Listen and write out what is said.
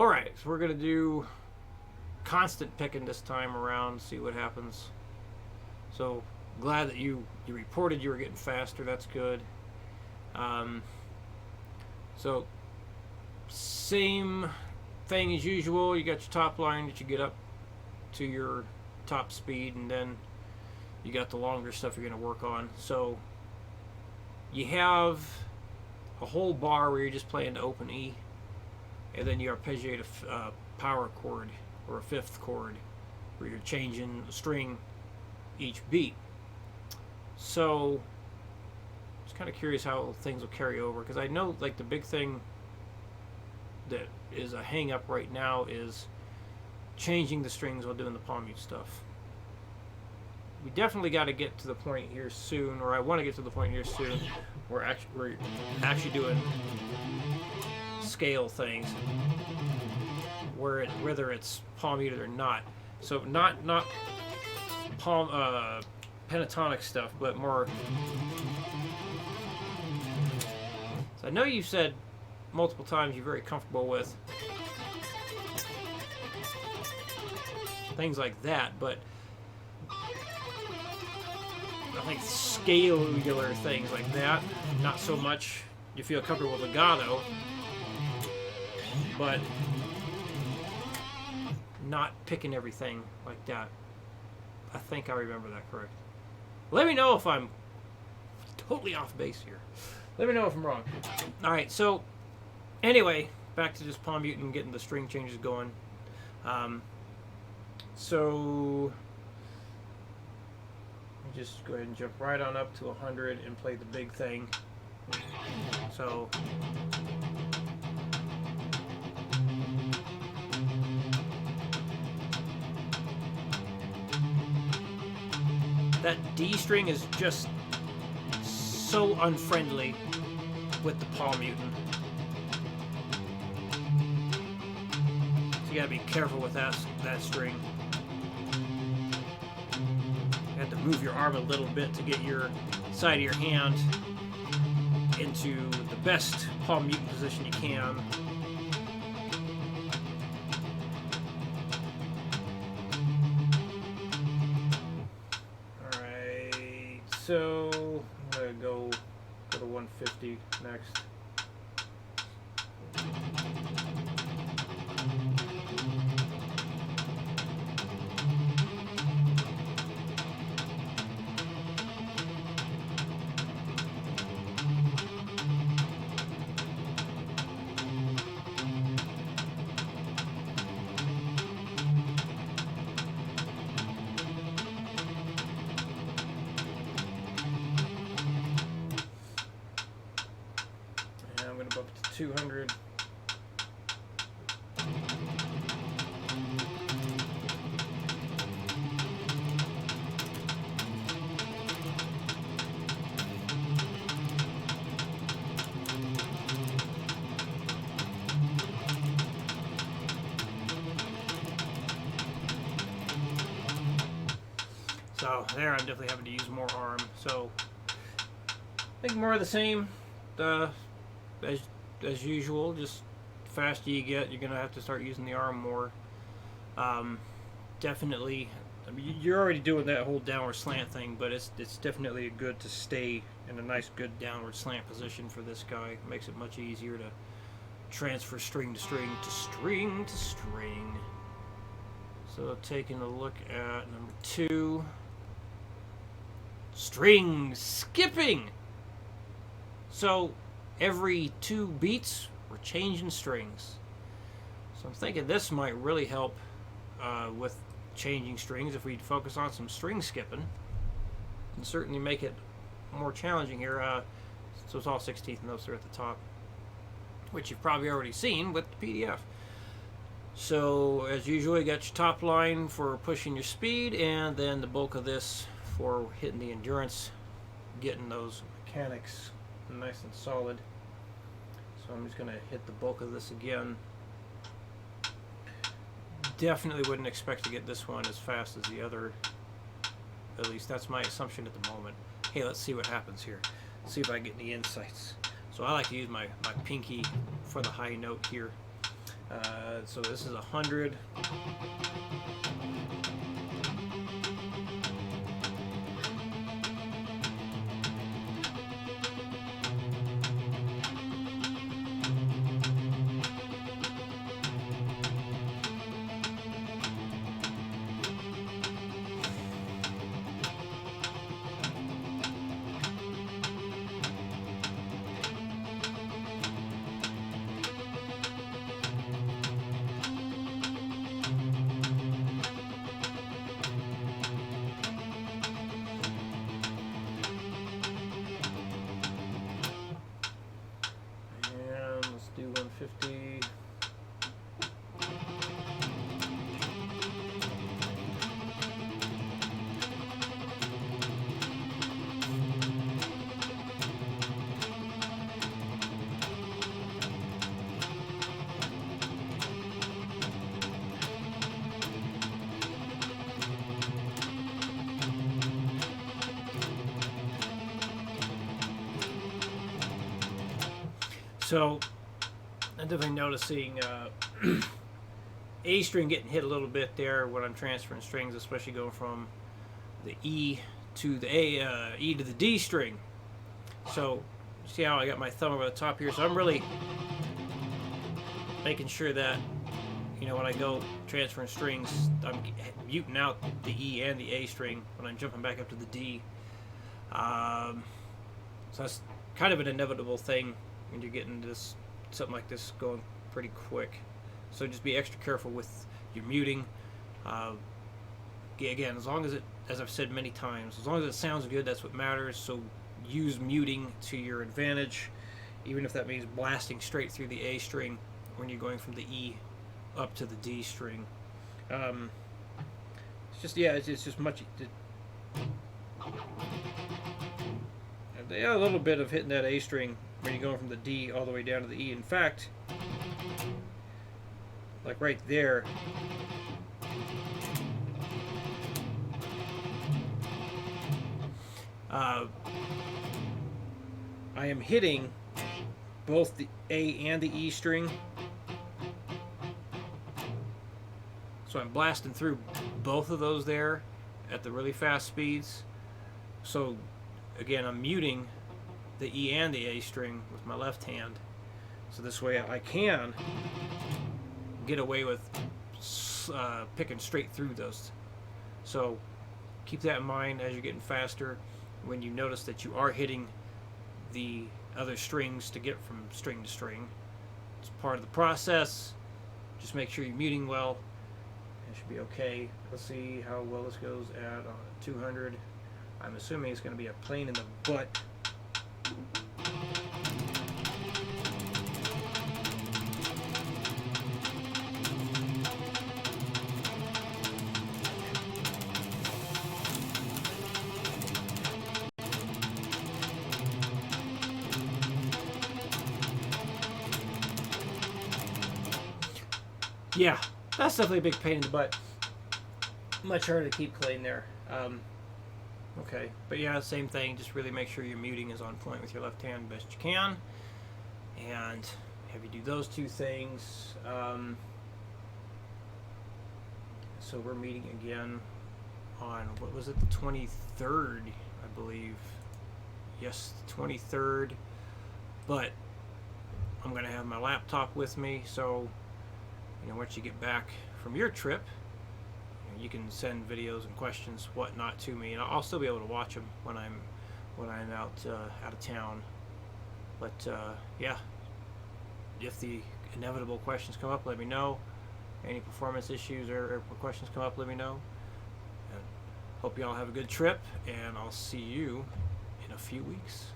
Alright, so we're going to do constant picking this time around, see what happens. So, glad that you reported you were getting faster. That's good. So, same thing as usual. You got your top line that you get up to your top speed, and then you got the longer stuff you're going to work on. So, you have a whole bar where you're just playing the open E, and then you arpeggiate a power chord or a fifth chord where you're changing the string each beat. So just kind of curious how things will carry over, because I know like the big thing that is a hang up right now is changing the strings while doing the palm mute stuff. We definitely got to get to the point here soon, or I want to get to the point here soon where we're actually doing scale things, whether it's palm muted or not. So not palm pentatonic stuff, but more. So I know you've said multiple times you're very comfortable with things like that, but I think scalar things like that, not so much. You feel comfortable with legato, but not picking everything like that. I think I remember that correct. Let me know if I'm totally off base here. Let me know if I'm wrong. Alright, so anyway, back to just palm muting and getting the string changes going. So just go ahead and jump right on up to 100 and play the big thing. So that D string is just so unfriendly with the palm muting. So you gotta be careful with that string. You have to move your arm a little bit to get your side of your hand into the best palm muting position you can. Alright, so I'm gonna go to 150 next. I'm going to bump it to 200. So there, I'm definitely having to use more arm. So I think more of the same. As usual, just the faster you get, you're gonna have to start using the arm more. Definitely, I mean, you're already doing that whole downward slant thing, but it's definitely good to stay in a nice, good downward slant position for this guy. It makes it much easier to transfer string to string to string to string. So taking a look at number 2, string skipping. So every 2 beats, we're changing strings. So I'm thinking this might really help with changing strings if we focus on some string skipping, and certainly make it more challenging here. So it's all 16th notes there at the top, which you've probably already seen with the PDF. So as usual, you got your top line for pushing your speed, and then the bulk of this for hitting the endurance, getting those mechanics nice and solid. So I'm just going to hit the bulk of this again. Definitely wouldn't expect to get this one as fast as the other. At least that's my assumption at the moment. Hey, let's see what happens here. See if I get any insights. So I like to use my pinky for the high note here. So this is 100. And let's do 150. So I'm definitely noticing A string getting hit a little bit there when I'm transferring strings, especially going from the E to the E to the D string. So see how I got my thumb over the top here? So I'm really making sure that, you know, when I go transferring strings, I'm muting out the E and the A string when I'm jumping back up to the D. So that's kind of an inevitable thing when you're getting this something like this going pretty quick. So just be extra careful with your muting. Again, as long as it, as I've said many times, as long as it sounds good, that's what matters. So use muting to your advantage, even if that means blasting straight through the A string when you're going from the E up to the D string. It's just, yeah, it's just much. Yeah, a little bit of hitting that A string when you're going from the D all the way down to the E. In fact, like right there, I am hitting both the A and the E string. So I'm blasting through both of those there at the really fast speeds. So again, I'm muting the E and the A string with my left hand. So this way I can get away with picking straight through those. So keep that in mind as you're getting faster. When you notice that you are hitting the other strings to get from string to string, it's part of the process. Just make sure you're muting well. It should be okay. Let's see how well this goes at 200. I'm assuming it's going to be a pain in the butt. Yeah, that's definitely a big pain in the butt. Much harder to keep clean there. Okay, but yeah, same thing. Just really make sure your muting is on point with your left hand best you can, and have you do those two things. So we're meeting again on, what was it, the 23rd, I believe. Yes, the 23rd. But I'm going to have my laptop with me, so you know, once you get back from your trip, you can send videos and questions, whatnot, to me, and I'll still be able to watch them when I'm out of town. But yeah, if the inevitable questions come up, let me know. Any performance issues or questions come up, let me know. And hope you all have a good trip, and I'll see you in a few weeks.